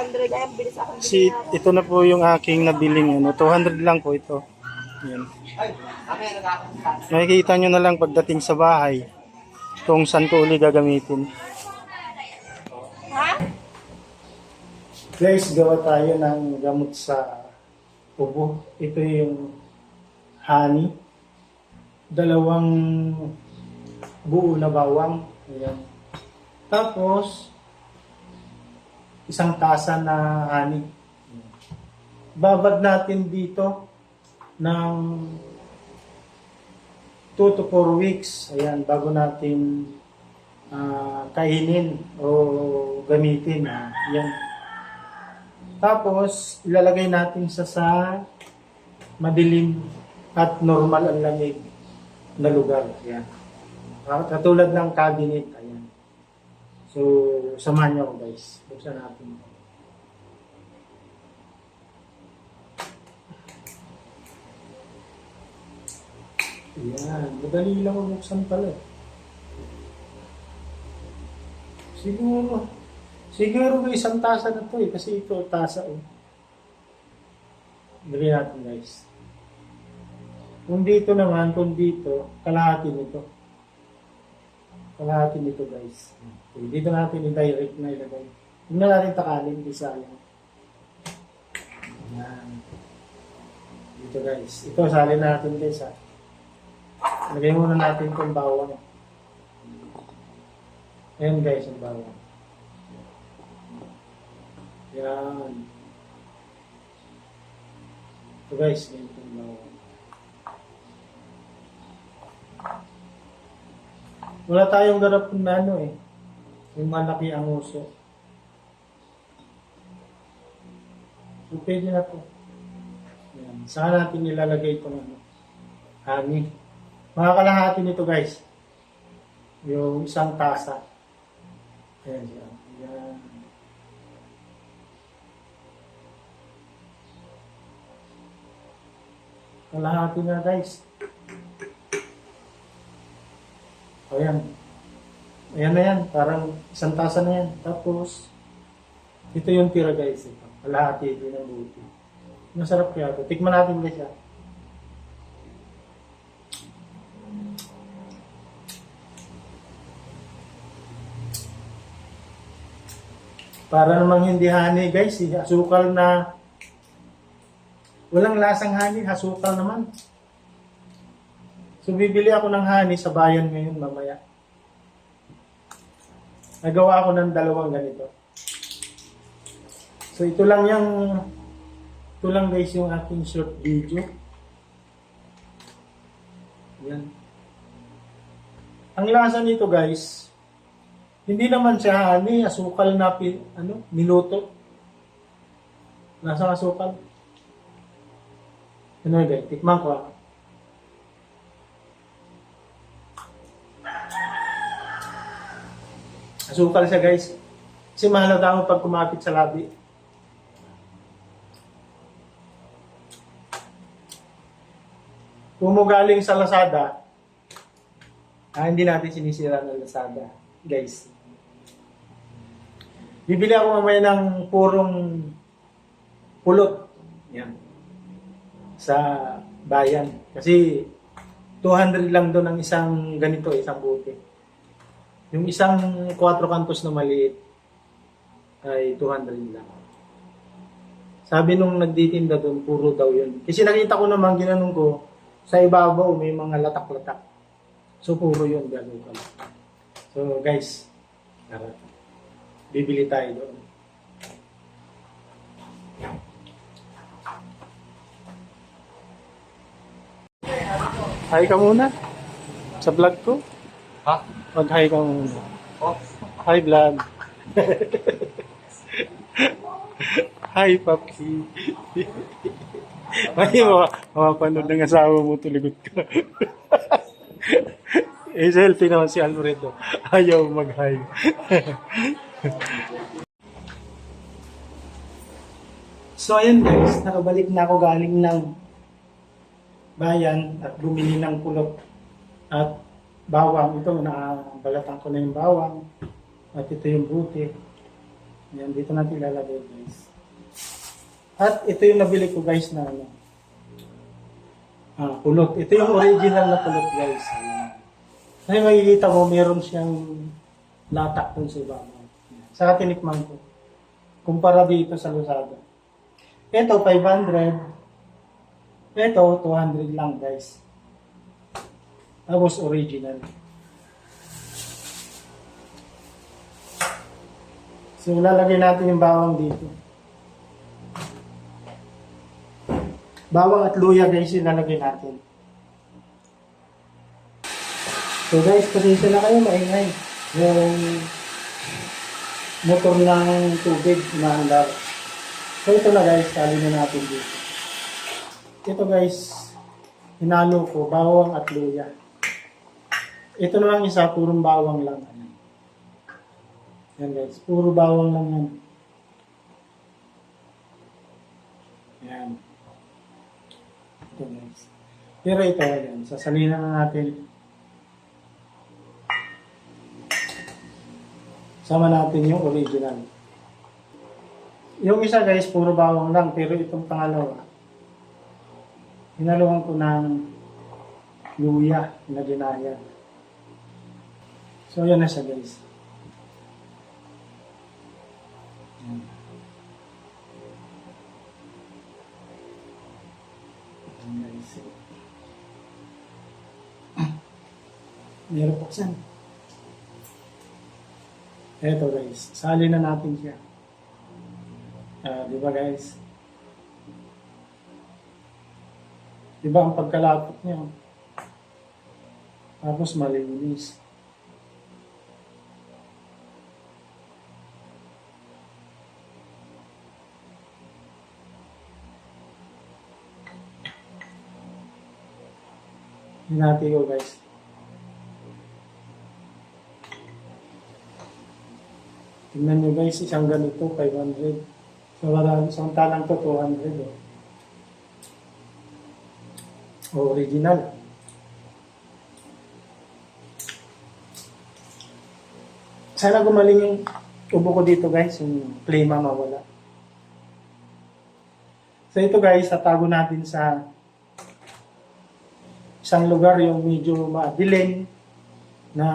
200. Ay, ang bilis akong Ito na po yung aking nabiling, 200 lang po ito. Yan. Makikita nyo na lang pagdating sa bahay kung saan ko uli gagamitin. Ha? Guys, gawa tayo ng gamot sa ubo. Ito yung honey. 2 buo na bawang. Ayan. Tapos, 1 tasa na honey. Babad natin dito ng 2 to 4 weeks. Ayan, bago natin kainin o gamitin. Ayan. Tapos, ilalagay natin sa madilim at normal ang lamig na lugar. Ayan. Katulad ng cabinet. Ayan. So, samahan niyo ako guys. Buksan natin. Ayan. Madali lang buksan pala. Siguro 1 tasa na to kasi ito tasa. Dali natin guys. Kung dito naman, kalahati nito. Kalahati nito guys. Dito natin i-direct na ilagay. Huwag na natin takalin, hindi sayang. Ayan. Dito guys. Ito, salin natin guys ha. Lagay muna natin itong bawang. Ayan guys, ang bawang. Yan. So guys, ganito yung bawang. Wala tayong garap na yung malaki ang uso. So pwede na to. Yan. Saan natin nilalagay itong honey. Mga kalahati nito guys. Yung 1 tasa. Ayan siya. Ayan. Kalahati na guys. Ayan. Ayan na yan. Parang 1 tasa na yan. Tapos, ito yung tira guys. Ito. Kalahati din ang buti. Masarap kaya ito. Tikman natin guys ha. Para namang hindi honey guys, asukal na walang lasang honey, asukal naman. So bibili ako ng honey sa bayan ngayon mamaya. Nagawa ako ng 2 ganito. So ito lang guys yung aking short video. Yan. Ang lasa nito guys, hindi naman siya honey, asukal na niluto. Nasa asukal. Ano guys, tikman ko ha. Asukal siya guys. Kasi mahalata mo pag kumapit sa labi. Kung mo galing sa Lazada, hindi natin sinisira ng Lazada, guys. Bibili ako mamaya ng purong pulot. Yan. Sa bayan. Kasi 200 lang doon ang isang ganito, isang buti. Yung isang 4 kantos na maliit ay 200 lang. Sabi nung nagtitinda doon, puro daw yun. Kasi nakita ko naman, ginanong ko, sa ibabaw may mga latak-latak. So puro yun, gano'n ka. So guys, bibili tayo doon. Hi ka muna sa vlog ko. Ha? Mag-hi ka muna. Oh. Hi vlog. Hi papi. Ay mo, mapapanood ng asawa mo, tuligot ka. Selfie naman si Alfredo. Ayaw mag-hi. So ayun guys, nakabalik na ako galing ng bayan at bumili ng pulot at bawang. Ito, nabalatan ko na yung bawang at ito yung buti. Yan, dito natin ilalagay guys. At ito yung nabili ko guys na ano. Pulot. Ito yung original na pulot guys. Ayan. Kasi makikita mo, meron siyang latak dun sa ibabaw. Saka tinikman ko. Kumpara dito sa Lazada. Ito, 500. Ito, 200 lang guys. Tapos original. So, lalagay natin yung bawang dito. Bawang at luya guys, yung lalagay natin. So guys, pasensya na kayo, maingay. Yung motor ng tubig na andar. So ito na guys, tali na natin dito. Ito guys, hinalo ko, bawang at luya. Ito naman isa, purong bawang lang. Yan guys, puro bawang lang yan. Yan. Ito guys. Pero ito, yan, sasalina na natin. Sama natin yung original. Yung isa guys, puro bawang lang. Pero itong pangalawa, hinaluan ko ng luya na ginaya. So, yan na siya guys. Yan. Yan guys. Meron buksan. Eto guys, sali na natin siya. Di ba guys? Di ba ang pagkalapot niya? Tapos malinis. Hinati ko guys. Tingnan nyo guys, isang ganito, 500. So, isang talang to, 200. Original. Sana gumaling yung ubo ko dito guys, yung flame mawala. So, ito guys, tatago natin sa isang lugar yung medyo madilim na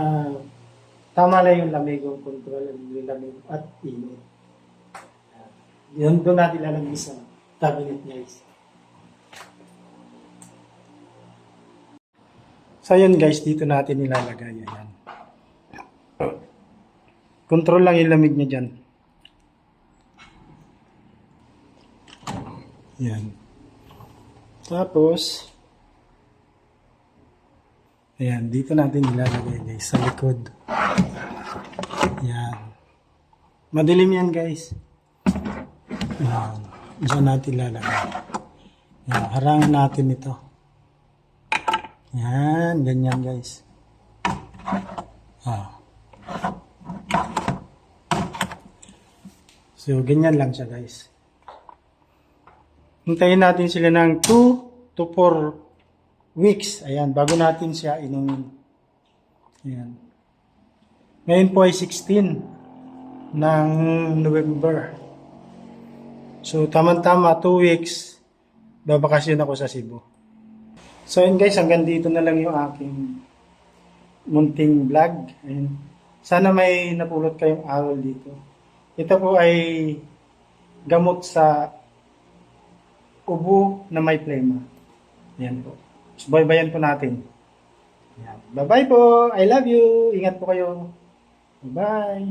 tama lang yung lamig, yung control yung lamig at init. Yun doon natin lalagay sa cabinet guys. So yun guys, dito natin nilalagay. Ayan. Control lang yung lamig niya dyan. Yan. Tapos, ayan, dito natin nilalagay guys, sa likod. Yan. Madilim yan guys. Ayan. Diyan natin lalagay. Yan. Harangan natin ito. Yan. Ganyan guys. So, ganyan lang siya guys. Hintayin natin sila ng 2 to 4 weeks. Ayan. Bago natin siya inumin. Ayan. Ngayon po ay 16 ng November. So, tama-tama 2 weeks, babakasyon ako sa Cebu. So, yun guys, hanggang dito na lang yung aking munting vlog. Ayun. Sana may napulot kayong aral dito. Ito po ay gamot sa ubo na may plema. Ayan po. Subaybayan po natin. Ayan. Bye-bye po. I love you. Ingat po kayo. Bye.